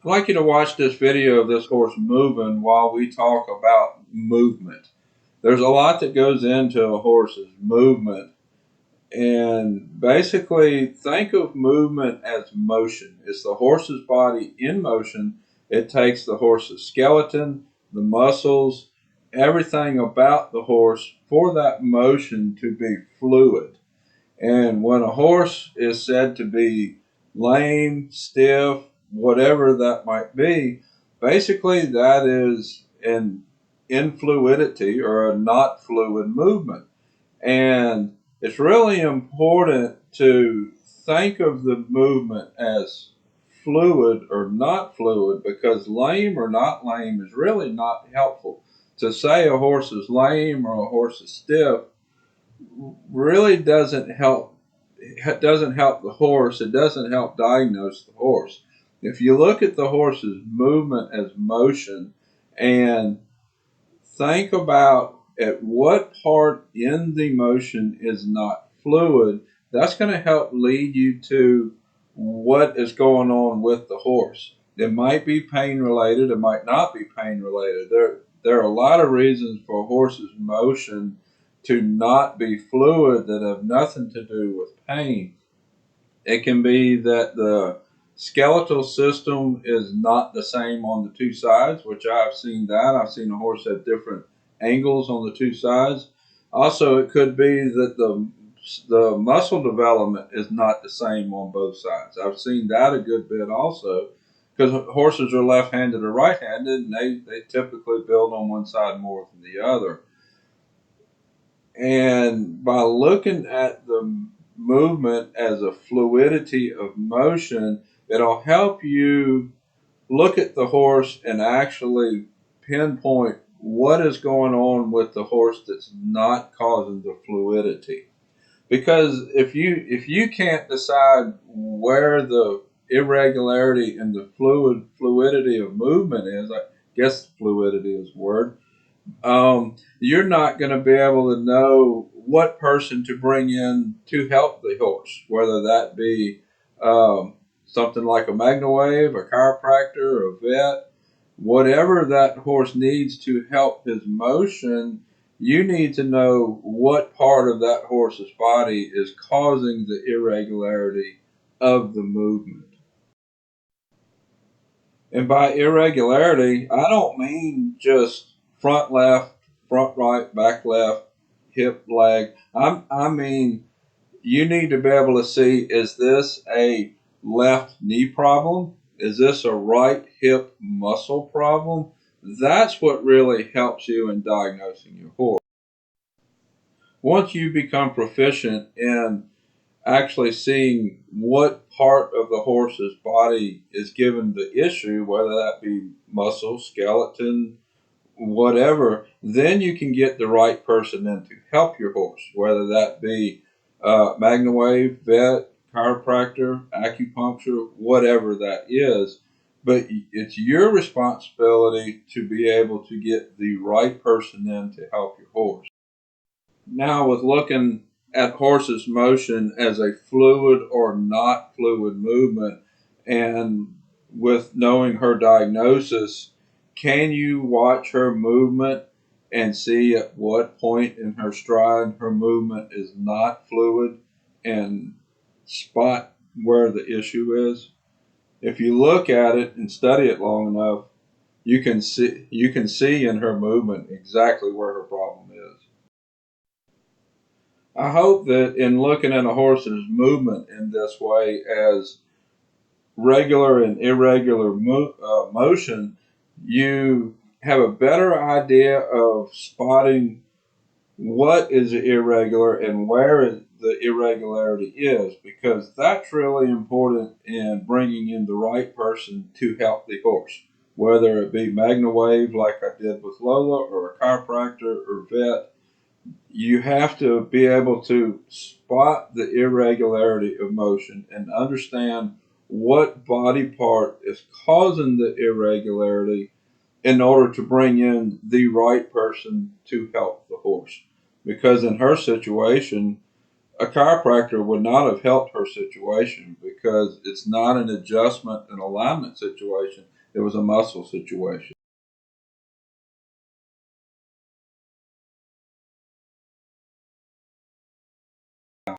I'd like you to watch this video of this horse moving while we talk about movement. There's a lot that goes into a horse's movement, and basically think of movement as motion. It's the horse's body in motion. It takes the horse's skeleton, the muscles, everything about the horse for that motion to be fluid. And when a horse is said to be lame, stiff, whatever that might be, basically that is an influidity or a not fluid movement. And it's really important to think of the movement as fluid or not fluid, because lame or not lame is really not helpful. To say a horse is lame or a horse is stiff really doesn't help the horse. It doesn't help diagnose the horse. If you look at the horse's movement as motion and think about at what part in the motion is not fluid, that's going to help lead you to what is going on with the horse. It might be pain related, it might not be pain related. There are a lot of reasons for a horse's motion to not be fluid that have nothing to do with pain. It can be that the skeletal system is not the same on the two sides, which I've seen that. I've seen a horse have different angles on the two sides. Also, it could be that the muscle development is not the same on both sides. I've seen that a good bit also, because horses are left-handed or right-handed, and they typically build on one side more than the other. And by looking at the movement as a fluidity of motion, it'll help you look at the horse and actually pinpoint what is going on with the horse that's not causing the fluidity. Because if you can't decide where the irregularity and the fluidity of movement is, I guess fluidity is a word, you're not going to be able to know what person to bring in to help the horse, whether that be something like a MagnaWave, a chiropractor, or a vet. Whatever that horse needs to help his motion, you need to know what part of that horse's body is causing the irregularity of the movement. And by irregularity, I don't mean just front left, front right, back left, hip, leg. I mean, you need to be able to see, is this a left knee problem? Is this a right hip muscle problem? That's what really helps you in diagnosing your horse. Once you become proficient in actually seeing what part of the horse's body is given the issue, whether that be muscle, skeleton, whatever, then you can get the right person in to help your horse, whether that be MagnaWave, vet, chiropractor, acupuncture, whatever that is. But it's your responsibility to be able to get the right person in to help your horse. Now, with looking at horse's motion as a fluid or not fluid movement, and with knowing her diagnosis, can you watch her movement and see at what point in her stride her movement is not fluid and spot where the issue is? If you look at it and study it long enough, you can see in her movement exactly where her problem is. I hope that in looking at a horse's movement in this way as regular and irregular motion, you have a better idea of spotting what is irregular and where the irregularity is, because that's really important in bringing in the right person to help the horse, whether it be MagnaWave like I did with Lola, or a chiropractor or vet. You have to be able to spot the irregularity of motion and understand what body part is causing the irregularity in order to bring in the right person to help the horse. Because in her situation, a chiropractor would not have helped her situation, because it's not an adjustment and alignment situation. It was a muscle situation.